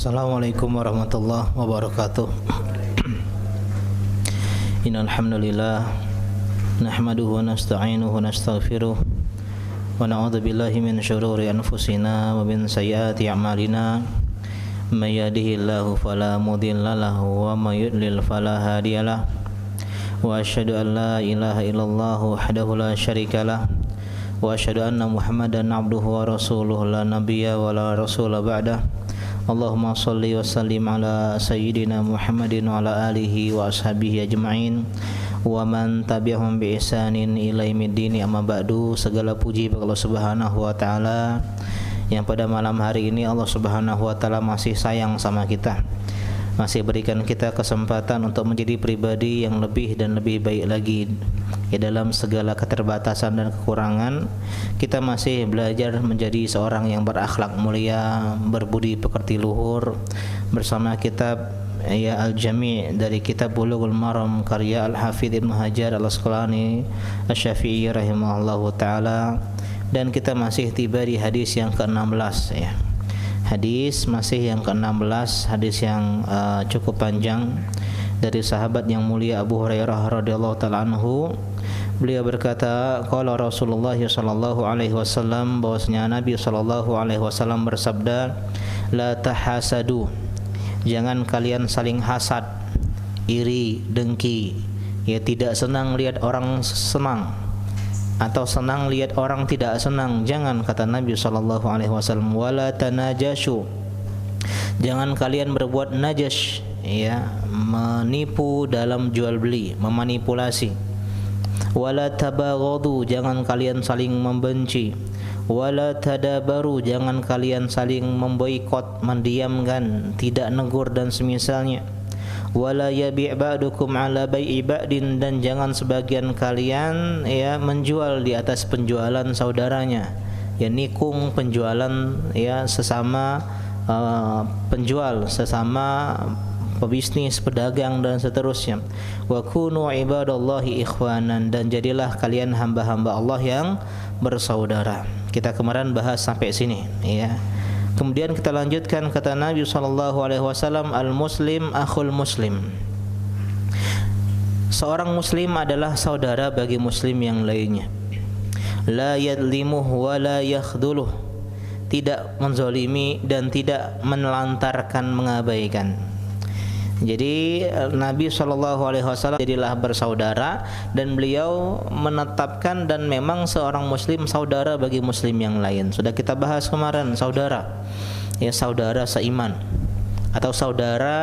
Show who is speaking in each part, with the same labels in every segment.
Speaker 1: Assalamualaikum warahmatullahi wabarakatuh. Innal hamdalillah nahmaduhu wa nasta'inuhu wa nastaghfiruh wa na'udzu billahi min syururi anfusina wa min sayyiati a'malina. May yahdihillahu fala mudilla lahu wa may yudlil fala hadiyalah. Wa asyhadu an la ilaha illallah wahdahu la syarikalah wa asyhadu anna Muhammadan abduhu wa rasuluhu la nabiyya wa la rasula ba'dah. Allahumma salli wa sallim ala sayyidina Muhammadin wa ala alihi wa ashabihi ajma'in wa man tabi'ahum bi ihsanin ila yaumiddin. Amma ba'du. Segala puji bagi Allah Subhanahu wa taala yang pada malam hari ini Allah Subhanahu wa taala masih sayang sama kita, masih berikan kita kesempatan untuk menjadi pribadi yang lebih dan lebih baik lagi. Dalam segala keterbatasan dan kekurangan, kita masih belajar menjadi seorang yang berakhlak mulia, berbudi pekerti luhur, bersama kitab Al-Jami' dari kitab Bulughul Maram karya Al-Hafidz Ibnu Hajar Al-Asqalani Asy-Syafi'i rahimahullahu taala, dan kita masih tiba di hadis yang ke-16 ya. Hadis masih yang ke-16, hadis yang cukup panjang dari sahabat yang mulia Abu Hurairah radhiyallahu taala anhu. Beliau berkata, qala Rasulullah sallallahu alaihi wasallam, bahwasanya Nabi sallallahu alaihi wasallam bersabda, la tahasadu, jangan kalian saling hasad, iri, dengki, ya tidak senang lihat orang senang atau senang lihat orang tidak senang. Jangan, kata Nabi sallallahu alaihi wasallam, wala tanajashu, jangan kalian berbuat najash, ya, menipu dalam jual beli, memanipulasi. Wala tabaghadu, jangan kalian saling membenci. Wala tadabaru, jangan kalian saling memboikot, mendiamkan, tidak negur dan semisalnya. Wala yabi' ba'dukum ala bai'i ba'din, dan jangan sebagian kalian ya menjual di atas penjualan saudaranya, ya nikung penjualan ya sesama penjual, sesama pebisnis, pedagang dan seterusnya. Wa kunu ibadallahi ikhwanan, dan jadilah kalian hamba-hamba Allah yang bersaudara. Kita kemarin bahas sampai sini ya. Kemudian kita lanjutkan, kata Nabi sallallahu alaihi wasallam, al-muslim akhul muslim. Seorang muslim adalah saudara bagi muslim yang lainnya. La yadlimuh wa la yakhdhuluh, tidak menzalimi dan tidak menelantarkan, mengabaikan. Jadi Nabi SAW jadilah bersaudara, dan beliau menetapkan dan memang seorang muslim saudara bagi muslim yang lain. Sudah kita bahas kemarin, saudara ya, saudara seiman atau saudara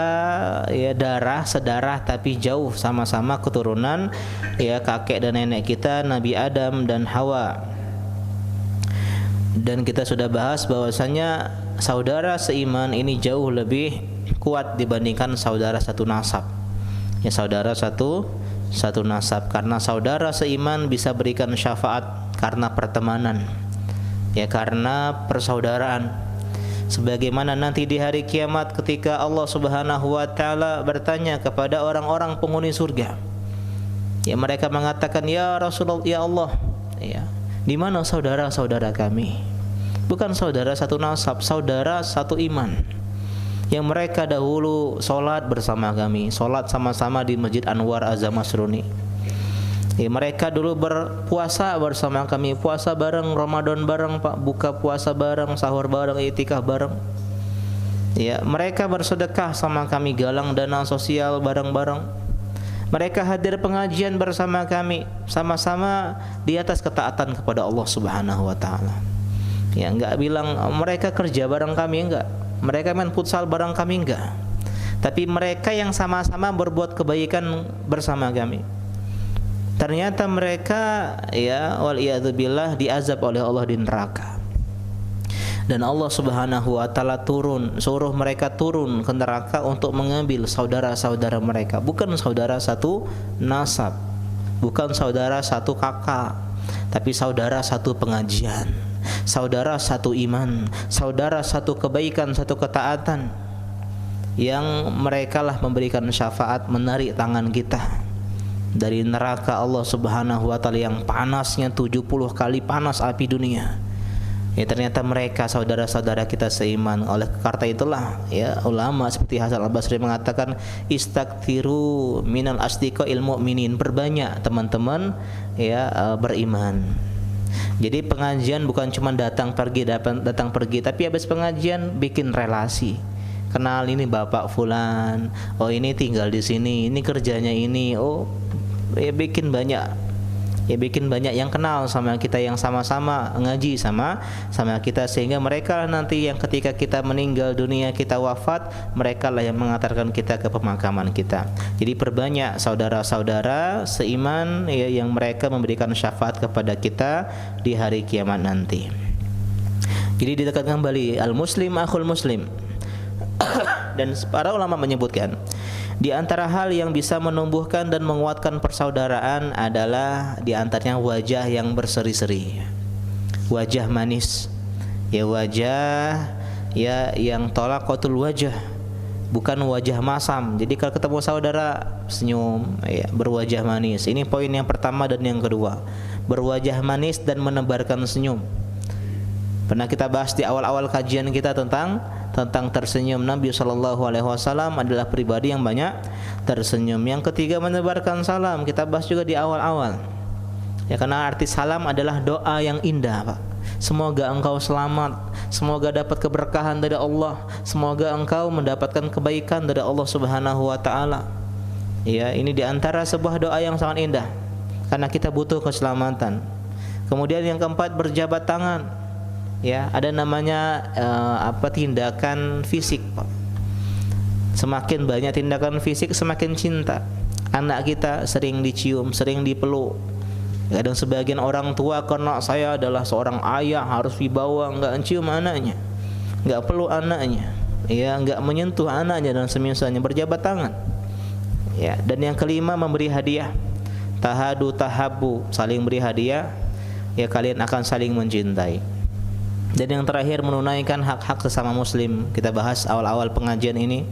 Speaker 1: ya darah, sedarah tapi jauh, sama-sama keturunan ya kakek dan nenek kita Nabi Adam dan Hawa. Dan kita sudah bahas bahwasanya saudara seiman ini jauh lebih kuat dibandingkan saudara satu nasab. Ya, saudara satu nasab, karena saudara seiman bisa berikan syafaat karena pertemanan, ya karena persaudaraan. Sebagaimana nanti di hari kiamat ketika Allah Subhanahu wa taala bertanya kepada orang-orang penghuni surga. Ya, mereka mengatakan, ya Rasulullah, ya Allah, ya, di mana saudara-saudara kami? Bukan saudara satu nasab, saudara satu iman, yang mereka dahulu solat bersama kami, solat sama-sama di Masjid Anwar Azam Masruni. Ya, mereka dulu berpuasa bersama kami, puasa bareng, Ramadan bareng, Pak, buka puasa bareng, sahur bareng, i'tikaf bareng. Ya, mereka bersedekah sama kami, galang dana sosial bareng-bareng. Mereka hadir pengajian bersama kami, sama-sama di atas ketaatan kepada Allah Subhanahu wa taala. Ya, enggak bilang mereka kerja bareng kami, enggak. Mereka main futsal bareng kami, enggak. Tapi mereka yang sama-sama berbuat kebaikan bersama kami. Ternyata mereka ya waliyadzubillah diazab oleh Allah di neraka. Dan Allah Subhanahu wa taala suruh mereka turun ke neraka untuk mengambil saudara-saudara mereka, bukan saudara satu nasab, bukan saudara satu kakak, tapi saudara satu pengajian, saudara satu iman, saudara satu kebaikan, satu ketaatan, yang mereka lah memberikan syafaat, menarik tangan kita dari neraka Allah Subhanahu wa taala yang panasnya 70 kali panas api dunia. Ya, ternyata mereka saudara-saudara kita seiman. Oleh karena itulah ya ulama seperti Hasan Al-Basri mengatakan istaghfiru minal asdiqail mu'minin, perbanyak teman-teman ya beriman. Jadi pengajian bukan cuma datang pergi tapi habis pengajian bikin relasi. Kenal, ini Bapak fulan, oh ini tinggal di sini, ini kerjanya ini, oh ya bikin banyak yang kenal sama kita, yang sama-sama ngaji sama kita, sehingga mereka nanti yang ketika kita meninggal dunia, kita wafat, mereka lah yang mengantarkan kita ke pemakaman kita. Jadi perbanyak saudara-saudara seiman ya, yang mereka memberikan syafaat kepada kita di hari kiamat nanti. Jadi didekatkan kembali al-muslim akhul muslim. Dan para ulama menyebutkan di antara hal yang bisa menumbuhkan dan menguatkan persaudaraan adalah di antaranya wajah yang berseri-seri, wajah manis, ya wajah ya yang tolaqatul wajah, bukan wajah masam. Jadi kalau ketemu saudara senyum, ya, berwajah manis. Ini poin yang pertama dan yang kedua, berwajah manis dan menebarkan senyum. Pernah kita bahas di awal-awal kajian kita tentang tersenyum. Nabi SAW adalah pribadi yang banyak tersenyum. Yang ketiga, menebarkan salam. Kita bahas juga di awal-awal. Ya, karena arti salam adalah doa yang indah, Pak. Semoga engkau selamat, semoga dapat keberkahan dari Allah, semoga engkau mendapatkan kebaikan dari Allah Subhanahu wa taala. Ya, ini di antara sebuah doa yang sangat indah karena kita butuh keselamatan. Kemudian yang keempat, berjabat tangan. Ya, ada namanya tindakan fisik, Pak. Semakin banyak tindakan fisik semakin cinta. Anak kita sering dicium, sering dipeluk. Kadang sebagian orang tua, karena saya adalah seorang ayah harus dibawa, enggak cium anaknya, enggak peluk anaknya, ya, enggak menyentuh anaknya dan semisalnya, berjabat tangan. Ya, dan yang kelima, memberi hadiah. Tahadu tahabu, saling beri hadiah, ya kalian akan saling mencintai. Dan yang terakhir, menunaikan hak-hak sesama muslim. Kita bahas awal-awal pengajian ini,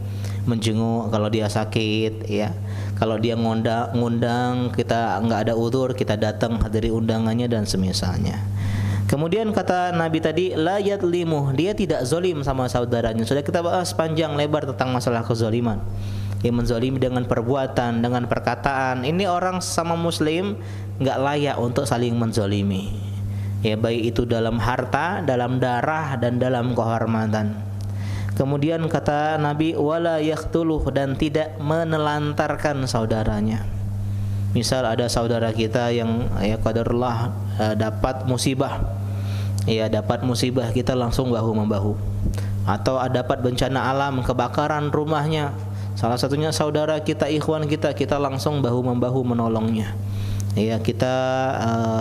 Speaker 1: menjenguk kalau dia sakit, ya. Kalau dia ngundang kita nggak ada udzur, kita datang hadiri undangannya dan semisalnya. Kemudian kata Nabi tadi, la yadlimu, dia tidak zalim sama saudaranya. Sudah kita bahas panjang lebar tentang masalah kezaliman. Yang menzalimi dengan perbuatan, dengan perkataan. Ini orang sama muslim nggak layak untuk saling menzalimi. Ya, baik itu dalam harta, dalam darah, dan dalam kehormatan. Kemudian kata Nabi, wala yaqtuluh, dan tidak menelantarkan saudaranya. Misal ada saudara kita yang ya qadarullah dapat musibah. Ya, dapat musibah, kita langsung bahu membahu. Atau dapat bencana alam, kebakaran rumahnya, salah satunya saudara kita, ikhwan kita langsung bahu membahu menolongnya. Ya, kita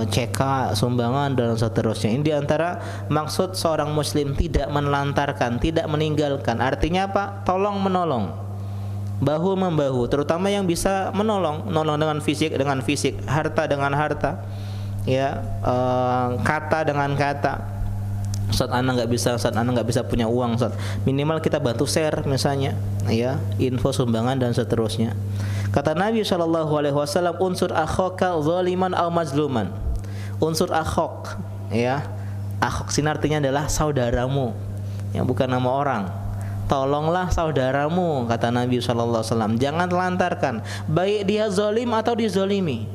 Speaker 1: cek sumbangan dan seterusnya. Ini diantara maksud seorang muslim, tidak menelantarkan, tidak meninggalkan. Artinya apa? Tolong menolong, bahu membahu, terutama yang bisa menolong dengan fisik, harta dengan harta, ya, kata dengan kata. Saat anak nggak bisa punya uang, minimal kita bantu share misalnya, ya, info sumbangan dan seterusnya. Kata Nabi SAW, unsur akhaka zaliman aw mazluman. Unsur akhok, ya, akhok sini artinya adalah saudaramu, yang bukan nama orang. Tolonglah saudaramu, kata Nabi SAW. Jangan telantarkan, baik dia zalim atau dizalimi.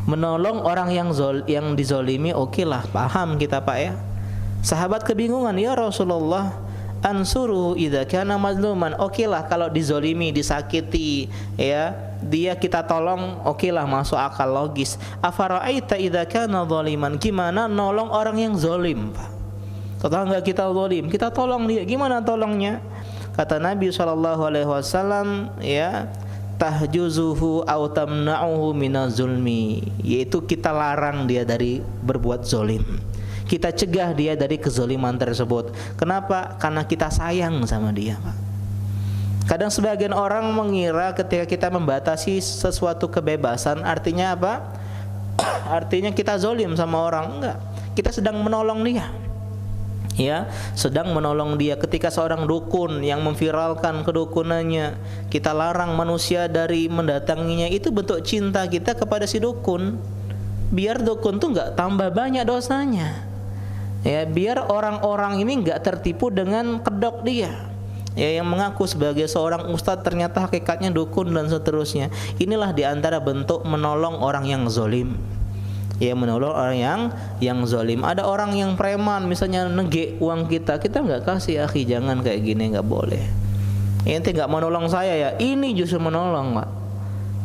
Speaker 1: Menolong orang yang dizalimi, oke lah, paham kita, Pak, ya. Sahabat kebingungan, ya Rasulullah, ansuruhu idza kana mazluman. Oke lah kalau dizolimi, disakiti, ya, dia kita tolong, oke lah, masuk akal, logis. Afara'aita idza kana zaliman, gimana nolong orang yang zalim, Pak? Tetangga kita zalim, kita tolong dia, gimana tolongnya? Kata Nabi SAW, ya, tahjuzuhu aw tamna'uhu minaz zulmi, yaitu kita larang dia dari berbuat zalim. Kita cegah dia dari kezaliman tersebut. Kenapa? Karena kita sayang sama dia, Pak. Kadang sebagian orang mengira ketika kita membatasi sesuatu kebebasan, artinya apa? Artinya kita zalim sama orang. Enggak. Kita sedang menolong dia. Ya, sedang menolong dia. Ketika seorang dukun yang memviralkan kedukunannya, kita larang manusia dari mendatanginya, itu bentuk cinta kita kepada si dukun. Biar dukun tuh enggak tambah banyak dosanya. Ya, biar orang-orang ini enggak tertipu dengan kedok dia. Ya, yang mengaku sebagai seorang ustadz ternyata hakikatnya dukun dan seterusnya. Inilah diantara bentuk menolong orang yang zalim. Ya, menolong orang yang zalim. Ada orang yang preman misalnya nege uang kita enggak kasih, akhi, jangan kayak gini, enggak boleh. Ente enggak menolong saya ya, ini justru menolong, Pak.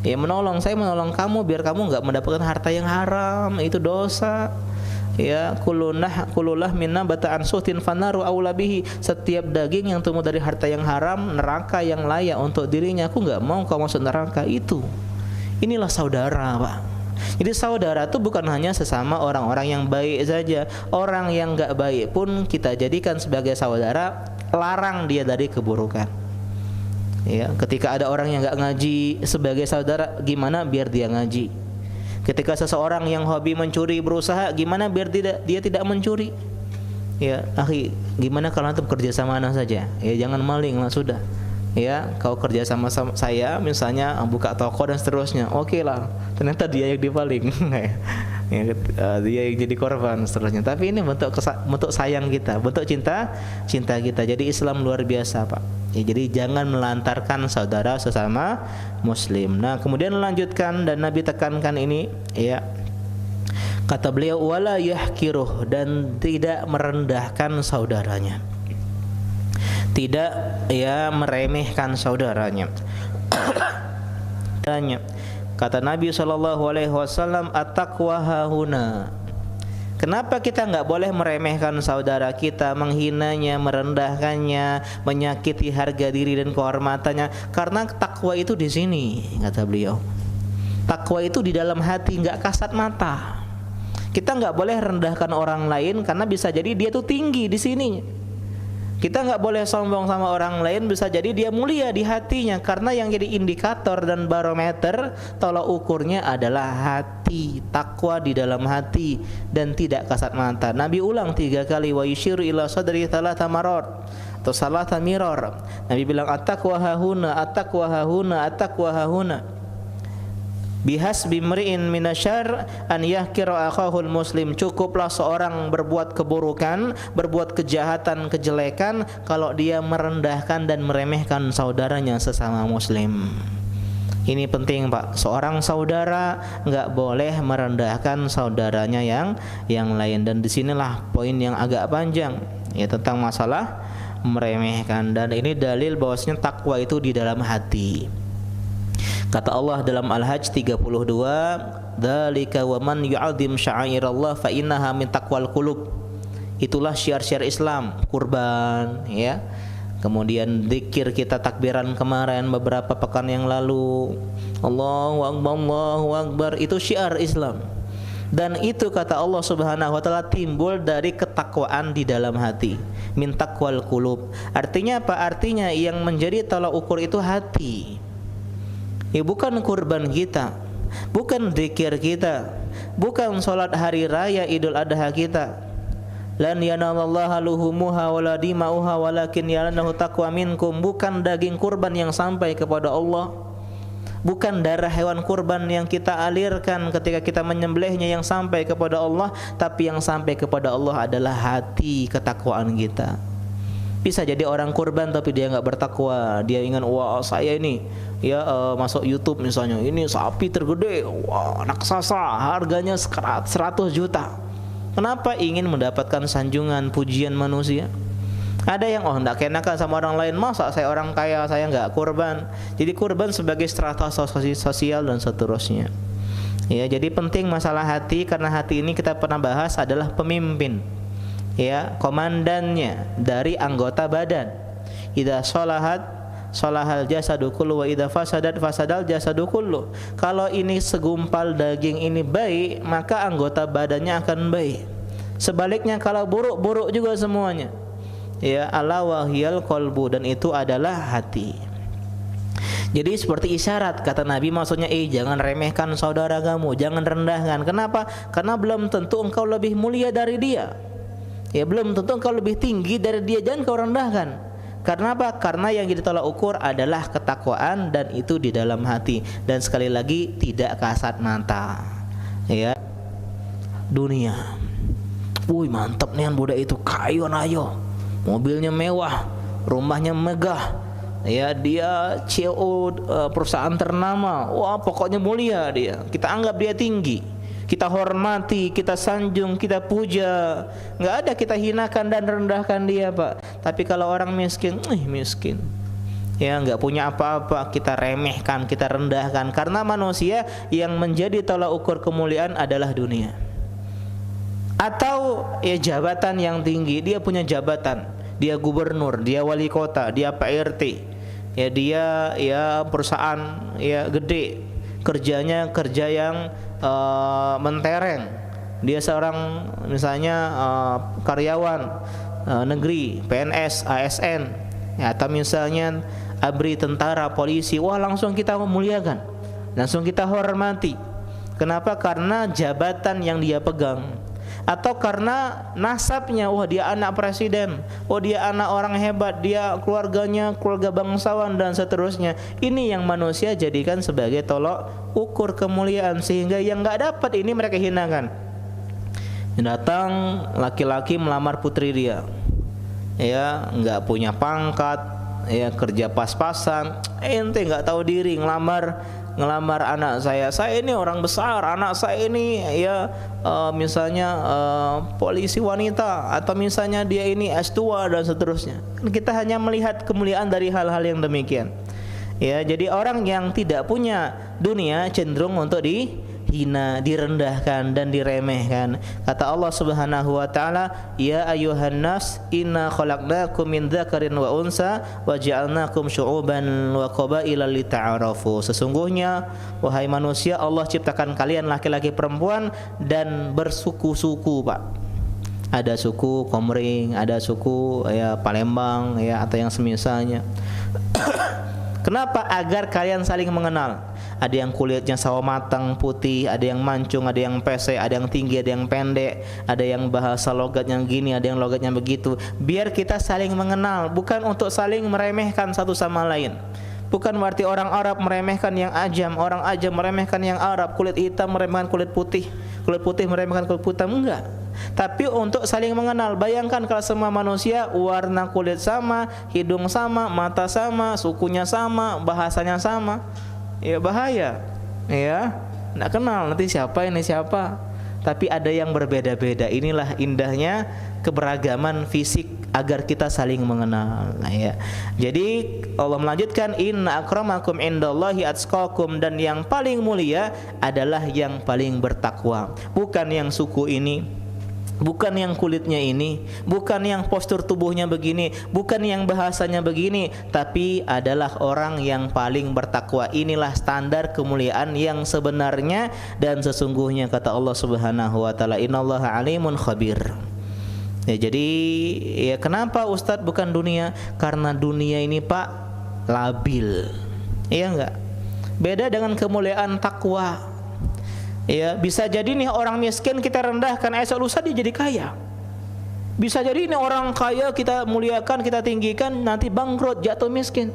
Speaker 1: Ya, menolong saya, menolong kamu biar kamu enggak mendapatkan harta yang haram, itu dosa. Ya, kululah minna bata'an suhtin fanaru aula bihi. Setiap daging yang tumbuh dari harta yang haram, neraka yang layak untuk dirinya. Aku enggak mau kau masuk neraka itu. Inilah saudara, Pak. Jadi saudara itu bukan hanya sesama orang-orang yang baik saja. Orang yang enggak baik pun kita jadikan sebagai saudara, larang dia dari keburukan. Ya, ketika ada orang yang enggak ngaji sebagai saudara, gimana biar dia ngaji? Ketika seseorang yang hobi mencuri berusaha, gimana biar dia tidak mencuri? Ya, akhi, gimana kalau antum kerja sama ana saja? Ya, jangan maling lah sudah. Ya, kau kerja sama saya, misalnya buka toko dan seterusnya. Oke lah, ternyata dia yang dipaling. Ya, dia yang jadi korban seterusnya. Tapi ini bentuk sayang kita, bentuk cinta kita. Jadi Islam luar biasa, Pak. Ya, jadi jangan melantarkan saudara sesama muslim. Nah, kemudian lanjutkan dan Nabi tekankan ini, ya. Kata beliau, wala yahkiruh, dan tidak merendahkan saudaranya. Tidak ya meremehkan saudaranya. Kata Nabi SAW, at-taqwa hahuna. Kenapa kita enggak boleh meremehkan saudara kita, menghinanya, merendahkannya, menyakiti harga diri dan kehormatannya? Karena takwa itu di sini, kata beliau. Takwa itu di dalam hati, enggak kasat mata. Kita enggak boleh rendahkan orang lain karena bisa jadi dia tuh tinggi di sini. Kita enggak boleh sombong sama orang lain, bisa jadi dia mulia di hatinya, karena yang jadi indikator dan barometer tolak ukurnya adalah hati, takwa di dalam hati dan tidak kasat mata. Nabi ulang 3 kali, wa yushiru ila sadri thalatha marar atau salata mirar. Nabi bilang at-taqwa hahuna, at-taqwa hahuna, at-taqwa hahuna. Bihasbi mri'in minasyar an yahkira akhahul muslim. Cukuplah seorang berbuat keburukan, berbuat kejahatan, kejelekan kalau dia merendahkan dan meremehkan saudaranya sesama muslim. Ini penting, Pak. Seorang saudara enggak boleh merendahkan saudaranya yang lain. Dan disinilah poin yang agak panjang, ya, tentang masalah meremehkan. Dan ini dalil bahwasanya takwa itu di dalam hati. Kata Allah dalam Al-Hajj 32, dzalika wa man yu'azzim sya'airallah fa innaha min taqwal qulub. Itulah syiar-syiar Islam, kurban, ya. Kemudian zikir kita takbiran kemarin beberapa pekan yang lalu. Allahu akbar, Allahu akbar, itu syiar Islam. Dan itu kata Allah Subhanahu wa taala timbul dari ketakwaan di dalam hati. Min taqwal qulub. Artinya apa? Artinya yang menjadi tolak ukur itu hati. Ya, bukan kurban kita, bukan zikir kita, bukan salat hari raya Idul Adha kita. Lan yanalallaha luhumuha wala dima'uha walakin yanaluhu taqwa minkum. Bukan daging kurban yang sampai kepada Allah, bukan darah hewan kurban yang kita alirkan ketika kita menyembelihnya yang sampai kepada Allah, tapi yang sampai kepada Allah adalah hati ketakwaan kita. Bisa jadi orang kurban tapi dia enggak bertakwa. Dia ingin, wah saya ini ya masuk YouTube misalnya, ini sapi tergede, wah raksasa, harganya 100 juta. Kenapa? Ingin mendapatkan sanjungan, pujian manusia. Ada yang enggak kenakan sama orang lain, masa saya orang kaya saya enggak kurban. Jadi kurban sebagai strata sosial dan seterusnya. Ya, jadi penting masalah hati, karena hati ini kita pernah bahas adalah pemimpin, ya, komandannya dari anggota badan. Idza salahal jasadu kullu wa idza fasadal jasadu kullu. Kalau ini segumpal daging ini baik, maka anggota badannya akan baik. Sebaliknya kalau buruk juga semuanya. Ya, ala wahiyal qalbu, dan itu adalah hati. Jadi seperti isyarat kata Nabi, maksudnya jangan remehkan saudara kamu, jangan rendahkan. Kenapa? Karena belum tentu engkau lebih mulia dari dia. Ya, belum tentu engkau lebih tinggi dari dia, jangan kau rendahkan. Karena apa? Karena yang jadi tolak ukur adalah ketakwaan, dan itu di dalam hati. Dan sekali lagi tidak kasat mata. Ya, dunia. Wih mantap nih budak itu, kayu ayo, mobilnya mewah, rumahnya megah, ya dia CEO perusahaan ternama, wah pokoknya mulia dia, kita anggap dia tinggi, kita hormati, kita sanjung, kita puja, nggak ada kita hinakan dan rendahkan dia Pak. Tapi kalau orang miskin, miskin, ya nggak punya apa-apa, kita remehkan, kita rendahkan. Karena manusia yang menjadi tolak ukur kemuliaan adalah dunia, atau ya jabatan yang tinggi. Dia punya jabatan, dia gubernur, dia wali kota, dia Pak RT, ya dia ya perusahaan ya gede, kerjanya kerja yang mentereng, dia seorang misalnya karyawan negeri, PNS, ASN, ya, atau misalnya ABRI, tentara, polisi, wah langsung kita muliakan, langsung kita hormati. Kenapa? Karena jabatan yang dia pegang, atau karena nasabnya, wah dia anak presiden, oh dia anak orang hebat, dia keluarganya keluarga bangsawan dan seterusnya. Ini yang manusia jadikan sebagai tolok ukur kemuliaan, sehingga yang nggak dapat ini mereka hinakan. Datang laki-laki melamar putri dia, ya nggak punya pangkat, ya kerja pas-pasan, ente nggak tahu diri ngelamar anak saya ini orang besar, anak saya ini ya misalnya polisi wanita, atau misalnya dia ini S2 dan seterusnya. Kita hanya melihat kemuliaan dari hal-hal yang demikian. Ya, jadi orang yang tidak punya dunia cenderung untuk dihina, direndahkan dan diremehkan. Kata Allah Subhanahu wa taala, "Ya ayyuhan nas, inna khalaqnakum min dzakarin wa unsa wa ja'alnakum syu'uban wa qabaila lita'arafu." Sesungguhnya wahai manusia, Allah ciptakan kalian laki-laki perempuan dan bersuku-suku, Pak. Ada suku Komering, ada suku ya Palembang ya, atau yang semisalnya. Kenapa? Agar kalian saling mengenal. Ada yang kulitnya sawo matang putih, ada yang mancung, ada yang pesek, ada yang tinggi, ada yang pendek, ada yang bahasa logatnya gini, ada yang logatnya begitu. Biar kita saling mengenal, bukan untuk saling meremehkan satu sama lain. Bukan berarti orang Arab meremehkan yang Ajam, orang Ajam meremehkan yang Arab, kulit hitam meremehkan kulit putih meremehkan kulit hitam, enggak. Tapi untuk saling mengenal. Bayangkan kalau semua manusia warna kulit sama, hidung sama, mata sama, sukunya sama, bahasanya sama, ya bahaya, ya nggak kenal nanti siapa ini siapa. Tapi ada yang berbeda-beda. Inilah indahnya keberagaman fisik, agar kita saling mengenal. Nah, ya. Jadi Allah melanjutkan, inna akramakum indallahi atqakum, dan yang paling mulia adalah yang paling bertakwa. Bukan yang suku ini, bukan yang kulitnya ini, bukan yang postur tubuhnya begini, bukan yang bahasanya begini, tapi adalah orang yang paling bertakwa. Inilah standar kemuliaan yang sebenarnya dan sesungguhnya, kata Allah Subhanahu wa taala, innallaha alimun khabir. Ya, jadi ya kenapa Ustadz bukan dunia? Karena dunia ini Pak labil. Iya enggak? Beda dengan kemuliaan takwa. Ya, bisa jadi nih orang miskin kita rendahkan, esok lusa dia jadi kaya. Bisa jadi ini orang kaya kita muliakan, kita tinggikan, nanti bangkrut, jatuh miskin.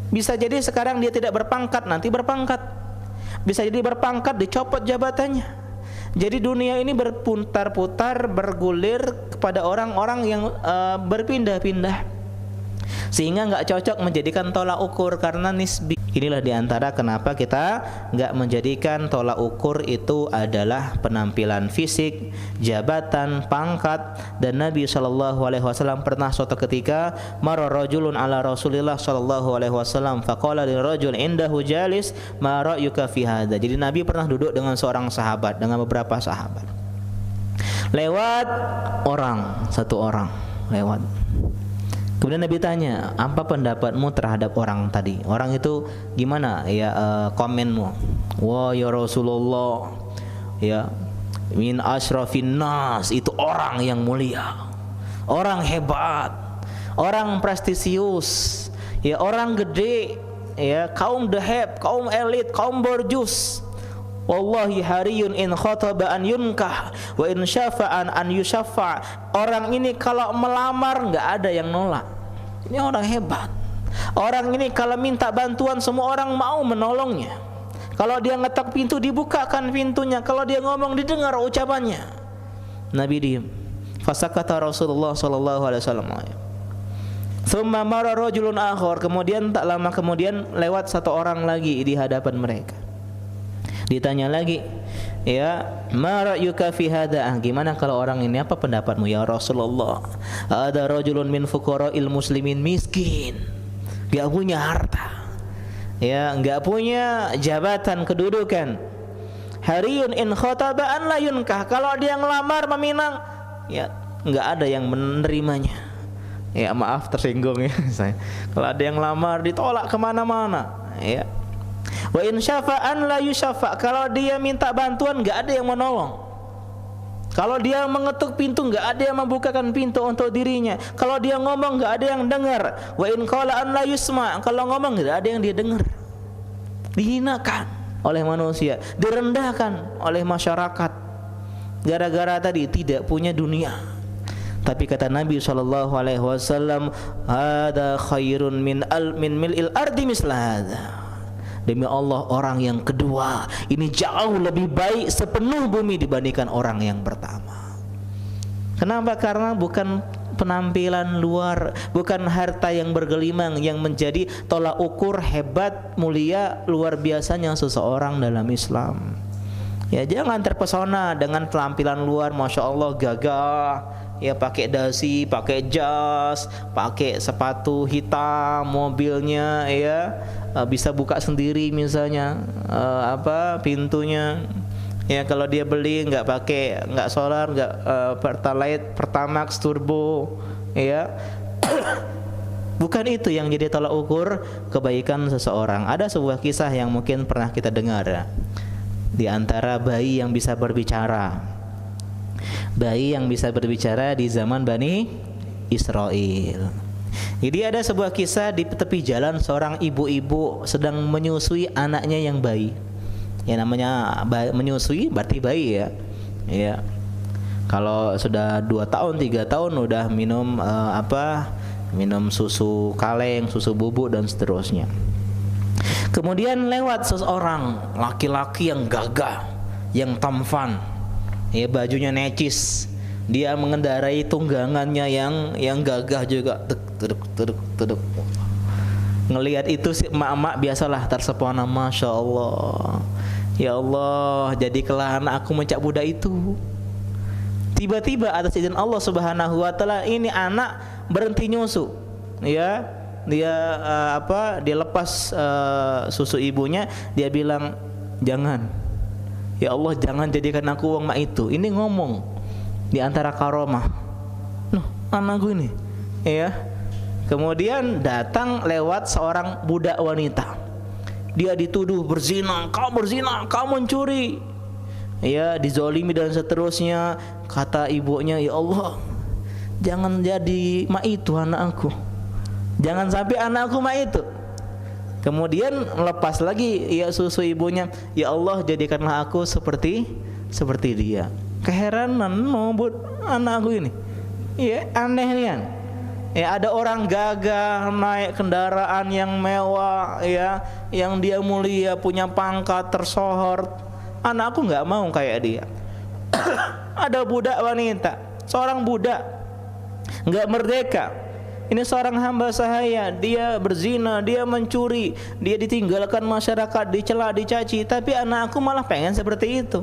Speaker 1: Bisa jadi sekarang dia tidak berpangkat, nanti berpangkat. Bisa jadi berpangkat, dicopot jabatannya. Jadi dunia ini berputar-putar, bergulir kepada orang-orang yang berpindah-pindah, sehingga nggak cocok menjadikan tolak ukur karena nisbi. Inilah diantara kenapa kita nggak menjadikan tolak ukur itu adalah penampilan fisik, jabatan, pangkat. Dan Nabi SAW pernah suatu ketika marra rajulun ala Rasulillah SAW faqala lirajul indahu jalis ma ra'yuka fi hadza. Jadi Nabi pernah duduk dengan seorang sahabat, dengan beberapa sahabat. Lewat satu orang lewat. Kemudian Nabi tanya, apa pendapatmu terhadap orang tadi? Orang itu gimana ya komenmu? Wah ya Rasulullah, ya min asyrafin nas, itu orang yang mulia, orang hebat, orang prestisius, ya orang gede, ya kaum dahab, kaum elit, kaum borjus. Wallahi hariyun in khataba an yunkah wa in syafa'an an yusyaffa. Orang ini kalau melamar enggak ada yang nolak. Ini orang hebat. Orang ini kalau minta bantuan semua orang mau menolongnya. Kalau dia ngetok pintu dibukakan pintunya, kalau dia ngomong didengar ucapannya. Nabi diam. Fasakata Rasulullah sallallahu alaihi wasallam. Thumma mara rajulun akhar, kemudian tak lama kemudian lewat satu orang lagi di hadapan mereka. Ditanya lagi, ya, ma ra'yuka fi hadha? Gimana kalau orang ini, apa pendapatmu ya Rasulullah? Ada rajulun min fuqara'il muslimin miskin, enggak punya harta, ya, enggak punya jabatan kedudukan. Hariyun in khataba an la yunkah, kalau dia ngelamar meminang, ya enggak ada yang menerimanya. Ya maaf tersinggung ya saya. Kalau ada yang lamar ditolak kemana-mana, ya. Wa in syafa'an la yusyafa', kalau dia minta bantuan enggak ada yang menolong. Kalau dia mengetuk pintu enggak ada yang membukakan pintu untuk dirinya. Kalau dia ngomong enggak ada yang dengar. Wa in qala an la yusma', kalau ngomong enggak ada yang dia dengar. Dihinakan oleh manusia, direndahkan oleh masyarakat gara-gara tadi tidak punya dunia. Tapi kata Nabi sallallahu alaihi wasallam, "Hada khairun min mil'il ardi misla hadza." Demi Allah, orang yang kedua ini jauh lebih baik sepenuh bumi dibandingkan orang yang pertama. Kenapa? Karena bukan penampilan luar, bukan harta yang bergelimang yang menjadi tolak ukur hebat, mulia, luar biasanya seseorang dalam Islam. Ya, jangan terpesona dengan penampilan luar, masya Allah gagah, ya, pakai dasi, pakai jas, pakai sepatu hitam, mobilnya ya bisa buka sendiri misalnya, pintunya. Ya, kalau dia beli nggak solar, nggak Pertalite, Pertamax turbo, ya. Bukan itu yang jadi tolak ukur kebaikan seseorang. Ada sebuah kisah yang mungkin pernah kita dengar, ya. Di antara bayi yang bisa berbicara. Bayi yang bisa berbicara di zaman Bani Israel. Jadi ada sebuah kisah di tepi jalan, seorang ibu-ibu sedang menyusui anaknya yang bayi. Ya, namanya menyusui berarti bayi, ya. Ya. Kalau sudah 2 tahun, 3 tahun udah minum minum susu kaleng, susu bubuk dan seterusnya. Kemudian lewat seseorang laki-laki yang gagah, yang tampan, ya, bajunya necis. Dia mengendarai tunggangannya yang gagah juga. Teduk. Ngelihat itu si emak-emak biasalah tersepona, masya Allah. Ya Allah, jadikanlah anak aku mencak budak itu. Tiba-tiba atas izin Allah Subhanahu wa taala ini anak berhenti nyusu. Ya, dia dia lepas susu ibunya, dia bilang, "Jangan. Ya Allah, jangan jadikan aku uang mak itu." Ini ngomong di antara karomah. Noh, anakku ini. Ya. Kemudian datang lewat seorang budak wanita. Dia dituduh berzina, kau mencuri. Ya, dizolimi dan seterusnya. Kata ibunya, "Ya Allah, jangan jadi mak itu anak aku. Jangan sampai anak aku mak itu." Kemudian lepas lagi ya susu ibunya, "Ya Allah, jadikanlah aku seperti dia." Keheranan buat anak aku ini. Ya, aneh nian. Ya, ada orang gagah naik kendaraan yang mewah, ya, yang dia mulia, punya pangkat tersohor. Anakku nggak mau kayak dia. Ada budak wanita, seorang budak nggak merdeka. Ini seorang hamba sahaya, dia berzina, dia mencuri, dia ditinggalkan masyarakat, dicela, dicaci, tapi anakku malah pengen seperti itu.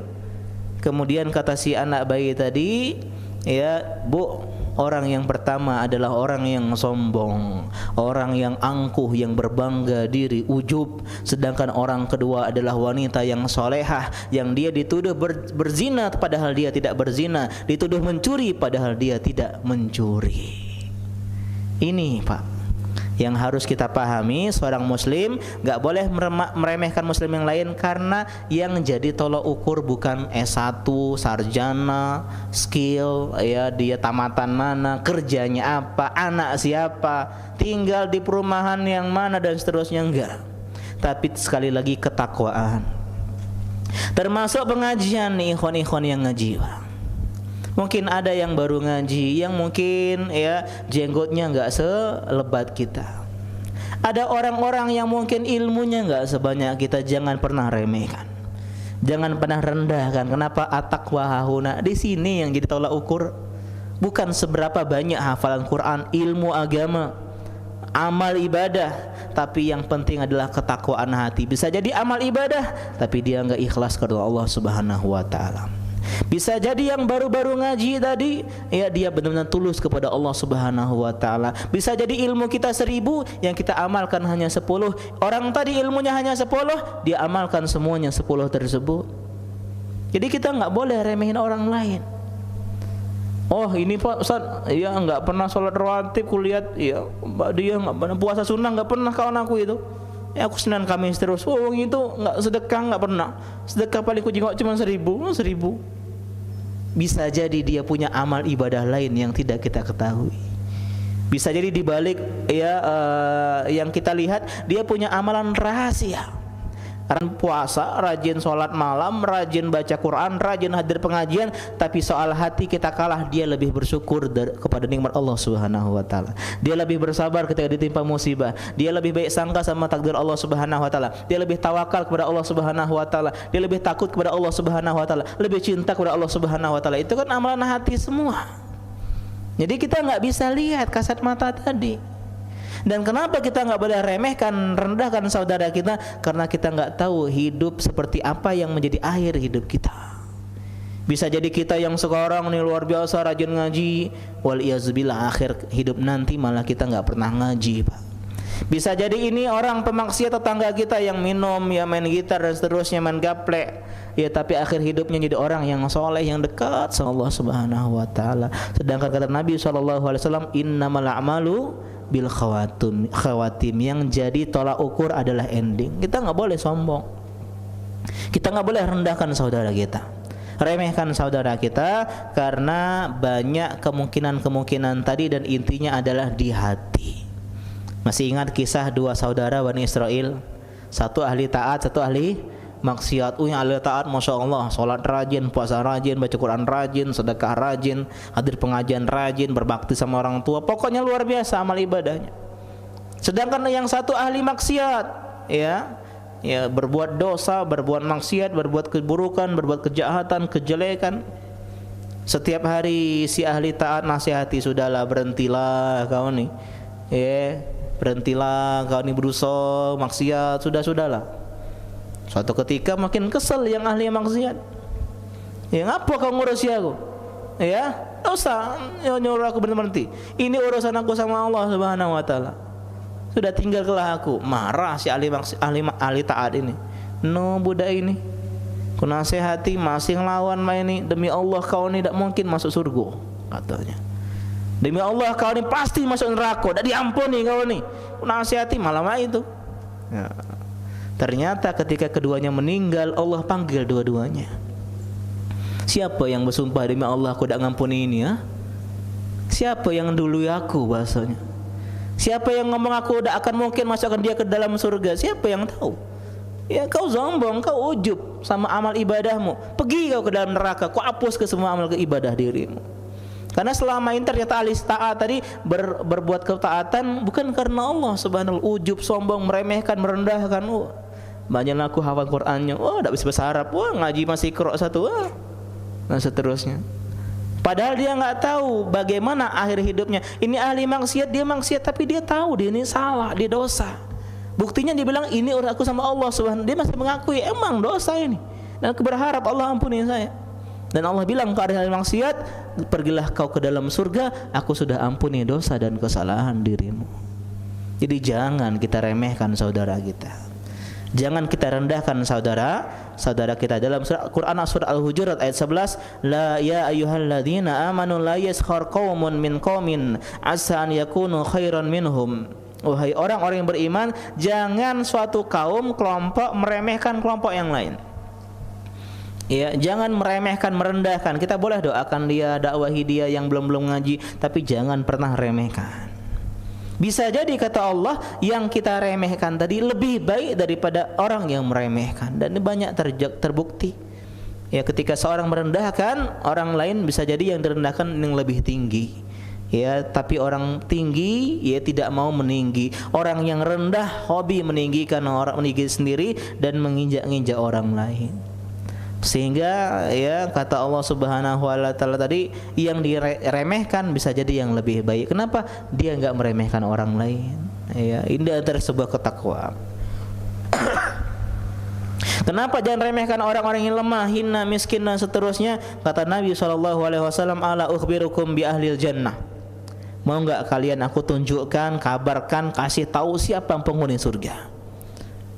Speaker 1: Kemudian kata si anak bayi tadi, ya, "Bu, orang yang pertama adalah orang yang sombong, orang yang angkuh, yang berbangga diri, ujub. Sedangkan orang kedua adalah wanita yang solehah, yang dia dituduh berzina padahal dia tidak berzina, dituduh mencuri padahal dia tidak mencuri." Ini, Pak, yang harus kita pahami. Seorang muslim gak boleh meremehkan muslim yang lain, karena yang jadi tolak ukur bukan S1, sarjana, skill, ya, dia tamatan mana, kerjanya apa, anak siapa, tinggal di perumahan yang mana dan seterusnya, enggak. Tapi sekali lagi ketakwaan. Termasuk pengajian nih, ikhwan-ikhwan yang ngaji, Pak. Mungkin ada yang baru ngaji, yang mungkin ya jenggotnya enggak selebat kita. Ada orang-orang yang mungkin ilmunya enggak sebanyak kita, jangan pernah remehkan. Jangan pernah rendahkan. Kenapa? At-taqwa hahuna. Di sini yang jadi tolak ukur. Bukan seberapa banyak hafalan Quran, ilmu agama, amal ibadah, tapi yang penting adalah ketakwaan hati. Bisa jadi amal ibadah tapi dia enggak ikhlas kepada Allah Subhanahu wa taala. Bisa jadi yang baru-baru ngaji tadi, ya dia benar-benar tulus kepada Allah Subhanahu wa taala. Bisa jadi ilmu kita 1000, yang kita amalkan hanya 10. Orang tadi ilmunya hanya 10, dia amalkan semuanya 10 tersebut. Jadi kita enggak boleh remehin orang lain. Oh ini Pak Ustaz, ya enggak pernah sholat rawatib, kulihat ya dia enggak pernah puasa sunnah, enggak pernah kawan aku itu. Ya aku Senin Kamis terus. Oh itu enggak sedekah, enggak pernah. Sedekah paling ku jengok cuma 1000. Bisa jadi dia punya amal ibadah lain yang tidak kita ketahui. Bisa jadi di balik yang kita lihat dia punya amalan rahasia. Rajin puasa, rajin sholat malam, rajin baca Quran, rajin hadir pengajian, tapi soal hati kita kalah. Dia lebih bersyukur kepada nikmat Allah Subhanahu wa taala. Dia lebih bersabar ketika ditimpa musibah. Dia lebih baik sangka sama takdir Allah Subhanahu wa taala. Dia lebih tawakal kepada Allah Subhanahu wa taala. Dia lebih takut kepada Allah Subhanahu wa taala, lebih cinta kepada Allah Subhanahu wa taala. Itu kan amalan hati semua. Jadi kita enggak bisa lihat kasat mata tadi. Dan kenapa kita nggak boleh remehkan, rendahkan saudara kita? Karena kita nggak tahu hidup seperti apa yang menjadi akhir hidup kita. Bisa jadi kita yang sekarang nih luar biasa rajin ngaji, wal iyazbillah, akhir hidup nanti malah kita nggak pernah ngaji, Pak. Bisa jadi ini orang pemaksiat tetangga kita yang minum, ya main gitar dan seterusnya, main gaplek, ya tapi akhir hidupnya jadi orang yang soleh, yang dekat sama Allah Subhanahu wa taala. Sedangkan kata Nabi SAW, innamal a'malu bil khawatim, yang jadi tolak ukur adalah ending. Kita nggak boleh sombong, kita nggak boleh rendahkan saudara kita, remehkan saudara kita, karena banyak kemungkinan tadi dan intinya adalah di hati. Masih ingat kisah dua saudara Bani Israel? Satu ahli taat, satu ahli maksiat. Yang ahli taat Masya Allah, sholat rajin, puasa rajin, baca Quran rajin, sedekah rajin, hadir pengajian rajin, berbakti sama orang tua. Pokoknya luar biasa amal ibadahnya. Sedangkan yang satu ahli maksiat, ya berbuat dosa, berbuat maksiat, berbuat keburukan, berbuat kejahatan, kejelekan. Setiap hari si ahli taat nasihati, sudahlah berhentilah kau nih, berhentilah kau ini berusaha maksiat, sudahlah. Suatu ketika makin kesel yang ahli maksiat. Ya ngapa kau ngurusi aku? Ya, tak usah nyuruh aku berhenti. Ini urusan aku sama Allah Subhanahu wa taala. Sudah tinggalkanlah aku. Marah si ahli taat ini. No budak ini. Ku nasihati masih ngelawan main ini. Demi Allah kau ini tidak mungkin masuk surga, katanya. Demi Allah kau ini pasti masuk neraka, tidak diampuni kau ini. Nasihati malam itu. Ya. Ternyata ketika keduanya meninggal, Allah panggil dua-duanya. Siapa yang bersumpah demi Allah aku tidak ngampuni ini, ya? Siapa yang dulu aku bahasanya? Siapa yang ngomong aku tidak akan mungkin masukkan dia ke dalam surga? Siapa yang tahu? Ya kau sombong, kau ujub sama amal ibadahmu. Pergi kau ke dalam neraka, kau hapus ke semua amal ibadah dirimu. Karena selama ini ternyata ahli taat tadi berbuat ketaatan bukan karena Allah Subhanahu wa taala, ujub, sombong, meremehkan, merendahkan. Banyak aku hafal Qur'annya, tidak bisa bahasa Arab, ngaji masih Iqra 1, dan seterusnya. Padahal dia nggak tahu bagaimana akhir hidupnya. Ini ahli maksiat, dia maksiat tapi dia tahu dia ini salah, dia dosa. Buktinya dia bilang ini urusan aku sama Allah Subhanahu, dia masih mengakui emang dosa ini, dan aku berharap Allah ampuni saya. Dan Allah bilang ke ahli maksiat, pergilah kau ke dalam surga, aku sudah ampuni dosa dan kesalahan dirimu. Jadi jangan kita remehkan saudara kita, jangan kita rendahkan saudara kita. Dalam surah Quran surah Al-Hujurat ayat 11, la ya ayyuhalladzina amanu la yaskhar qaumun min qaumin asa an yakunu khairan minhum. Wahai orang-orang yang beriman, jangan suatu kaum, kelompok meremehkan kelompok yang lain. Ya, jangan meremehkan, merendahkan. Kita boleh doakan dia, dakwahi dia yang belum ngaji, tapi jangan pernah remehkan. Bisa jadi kata Allah, yang kita remehkan tadi lebih baik daripada orang yang meremehkan, dan ini banyak terbukti. Ya, ketika seorang merendahkan orang lain, bisa jadi yang direndahkan yang lebih tinggi. Ya, tapi orang tinggi ya tidak mau meninggi. Orang yang rendah hobi meninggikan orang, meninggi sendiri dan menginjak-injak orang lain. Sehingga ya kata Allah Subhanahu wa taala tadi, yang diremehkan bisa jadi yang lebih baik. Kenapa? Dia enggak meremehkan orang lain. Ya, ini adalah sebuah ketakwaan. Kenapa jangan remehkan orang-orang yang lemah, hina, miskin dan seterusnya? Kata Nabi SAW, ala ukhbirukum bi ahlil jannah. Mau enggak kalian aku tunjukkan, kabarkan, kasih tahu siapa penghuni surga?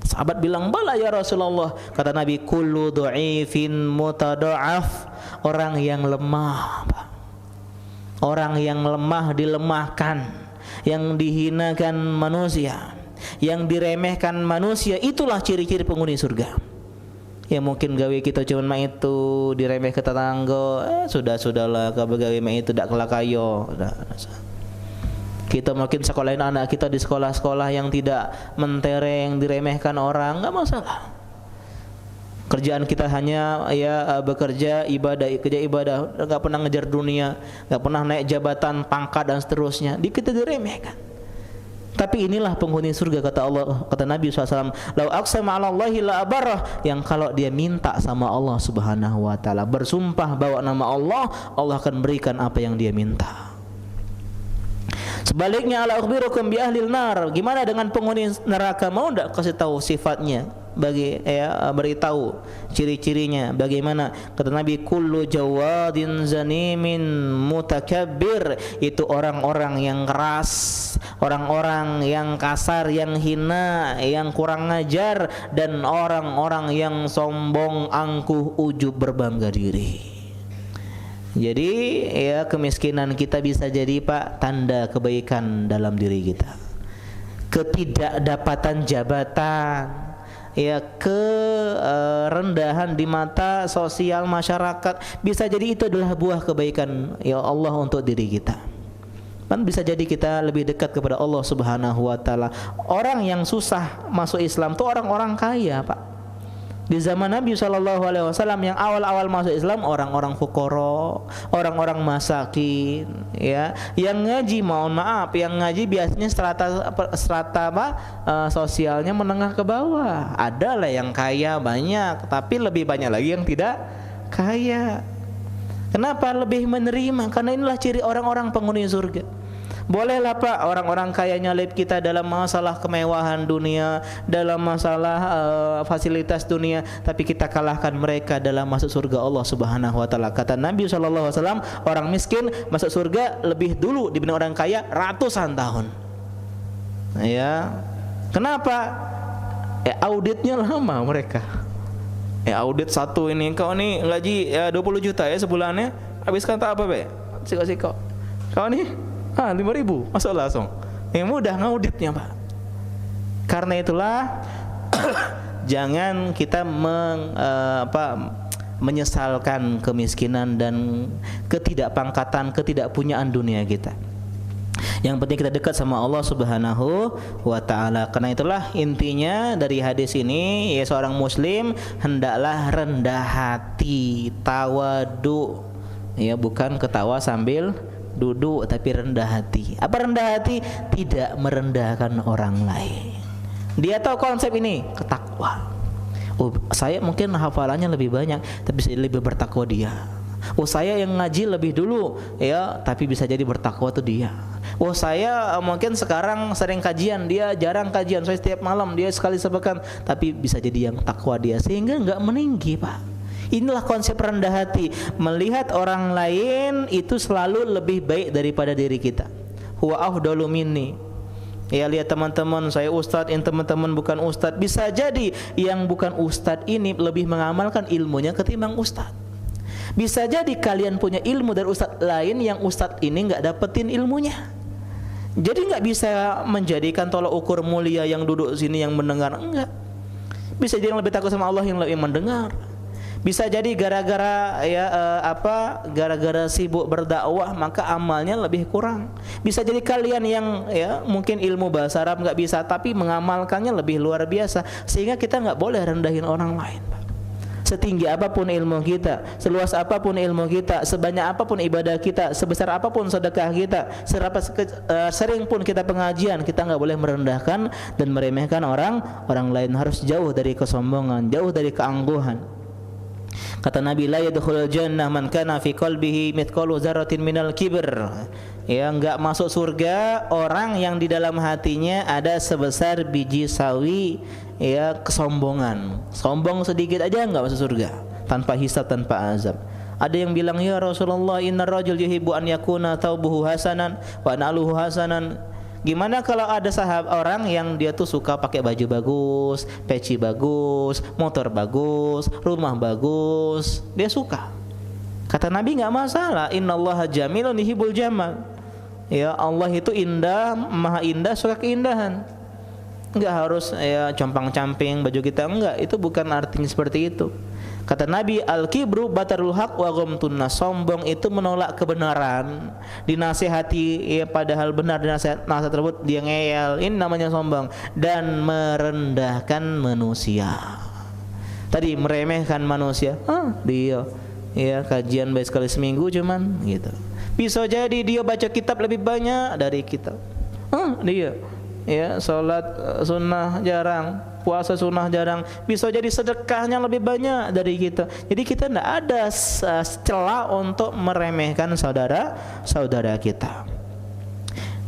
Speaker 1: Sahabat bilang, bala ya Rasulullah. Kata Nabi, kullu du'ifin mutada'af. Orang yang lemah, orang yang lemah dilemahkan, yang dihinakan manusia, yang diremehkan manusia, itulah ciri-ciri penghuni surga. Ya mungkin gawe kita cuma itu diremeh ke tetangga, sudahlah kalau gawe itu dak kelakayo. Kita mungkin sekolahin anak kita di sekolah-sekolah yang tidak mentereng, diremehkan orang, enggak masalah. Kerjaan kita hanya ya bekerja ibadah, kerja ibadah, enggak pernah ngejar dunia, enggak pernah naik jabatan, pangkat dan seterusnya. Kita diremehkan. Tapi inilah penghuni surga, kata Allah, kata Nabi SAW, lau aqsama 'ala Allahi la abarrah, yang kalau dia minta sama Allah Subhanahu wa taala, bersumpah bawa nama Allah, Allah akan berikan apa yang dia minta. Sebaliknya, ala ukhbirukum bi ahlil nar, gimana dengan penghuni neraka? Mau enggak kasih tahu sifatnya? Bagi beritahu ciri-cirinya bagaimana? Kata Nabi, kullu jawadin zanimin mutakabbir, itu orang-orang yang keras, orang-orang yang kasar, yang hina, yang kurang ngajar, dan orang-orang yang sombong, angkuh, ujub, berbangga diri. Jadi ya kemiskinan kita bisa jadi Pak tanda kebaikan dalam diri kita. Ketidakdapatan jabatan, ya kerendahan di mata sosial masyarakat, bisa jadi itu adalah buah kebaikan ya Allah untuk diri kita. Kan bisa jadi kita lebih dekat kepada Allah Subhanahu wa taala. Orang yang susah masuk Islam itu orang-orang kaya, Pak. Di zaman Nabi SAW yang awal-awal masuk Islam, orang-orang fuqara, orang-orang masakin, ya, yang ngaji, mohon maaf, yang ngaji biasanya strata sosialnya menengah ke bawah. Ada lah yang kaya banyak, tapi lebih banyak lagi yang tidak kaya. Kenapa lebih menerima? Karena inilah ciri orang-orang penghuni surga. Bolehlah Pak orang-orang kaya nyalip kita dalam masalah kemewahan dunia, dalam masalah fasilitas dunia, tapi kita kalahkan mereka dalam masuk surga Allah Subhanahu wa taala. Kata Nabi SAW, orang miskin masuk surga lebih dulu dibanding orang kaya ratusan tahun. Ya. Kenapa? Auditnya lama mereka. Audit satu ini, kau ini gaji 20 juta ya sebulannya, habiskan tak apa be? Siko. Kau nih 5.000 masuk langsung. Yang mudah ngauditnya Pak. Karena itulah jangan kita menyesalkan kemiskinan dan ketidakpangkatan, ketidakpunyaan dunia kita. Yang penting kita dekat sama Allah Subhanahu wa taala. Karena itulah intinya dari hadis ini, ya seorang muslim hendaklah rendah hati, tawadu. Ya bukan ketawa sambil duduk, tapi rendah hati. Apa rendah hati? Tidak merendahkan orang lain. Dia tahu konsep ini, ketakwa. Oh, saya mungkin hafalannya lebih banyak, tapi lebih bertakwa dia. Oh, saya yang ngaji lebih dulu, ya, tapi bisa jadi bertakwa tuh dia. Oh, saya mungkin sekarang sering kajian, dia jarang kajian. Saya setiap malam, dia sekali sepekan, tapi bisa jadi yang takwa dia, sehingga enggak meninggi, Pak. Inilah konsep rendah hati, melihat orang lain itu selalu lebih baik daripada diri kita. Huwa afdalu minni. Ya lihat teman-teman, saya ustadz, yang teman-teman bukan ustadz. Bisa jadi yang bukan ustadz ini lebih mengamalkan ilmunya ketimbang ustadz. Bisa jadi kalian punya ilmu dari ustadz lain yang ustadz ini enggak dapetin ilmunya. Jadi enggak bisa menjadikan tolak ukur mulia yang duduk sini yang mendengar, enggak. Bisa jadi yang lebih takut sama Allah yang lebih mendengar. Bisa jadi gara-gara gara-gara sibuk berdakwah maka amalnya lebih kurang. Bisa jadi kalian yang ya mungkin ilmu bahasa Arab enggak bisa tapi mengamalkannya lebih luar biasa, sehingga kita enggak boleh rendahin orang lain, Pak. Setinggi apapun ilmu kita, seluas apapun ilmu kita, sebanyak apapun ibadah kita, sebesar apapun sedekah kita, sering pun kita pengajian, kita enggak boleh merendahkan dan meremehkan orang lain. Harus jauh dari kesombongan, jauh dari keangkuhan. Kata Nabi, la yadkhulul jannah man kana fi qalbihi mithqalu dzarratin minal kibr. Ya, enggak masuk surga orang yang di dalam hatinya ada sebesar biji sawi ya kesombongan. Sombong sedikit aja enggak masuk surga, tanpa hisab, tanpa azab. Ada yang bilang, ya Rasulullah, innar rajul yuhibbu an yakuna thawbuhu hasanan wa naluhu hasanan. Gimana kalau ada sahabat orang yang dia tuh suka pakai baju bagus, peci bagus, motor bagus, rumah bagus, dia suka. Kata Nabi, nggak masalah. Innallaha jamilun yuhibbul jamal. Ya, Allah itu indah, maha indah, suka keindahan. Nggak harus ya compang-camping baju kita, enggak. Itu bukan artinya seperti itu. Kata Nabi, al-kibru batarul haq wa ghamtun nas. Sombong itu menolak kebenaran, dinasihati ya padahal benar, nasihat tersebut dia ngeyel. Ini namanya sombong. Dan merendahkan manusia. Tadi meremehkan manusia. Dia ya kajian baik sekali seminggu cuman gitu. Bisa jadi dia baca kitab lebih banyak dari kita. Dia ya salat sunnah jarang, puasa sunnah jarang, bisa jadi sedekahnya lebih banyak dari kita. Jadi kita tidak ada celah untuk meremehkan saudara kita.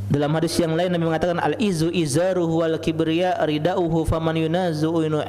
Speaker 1: Dalam hadis yang lain Nabi mengatakan, al-izu izaruhu wal kibriya ridauhu faman yunazu azab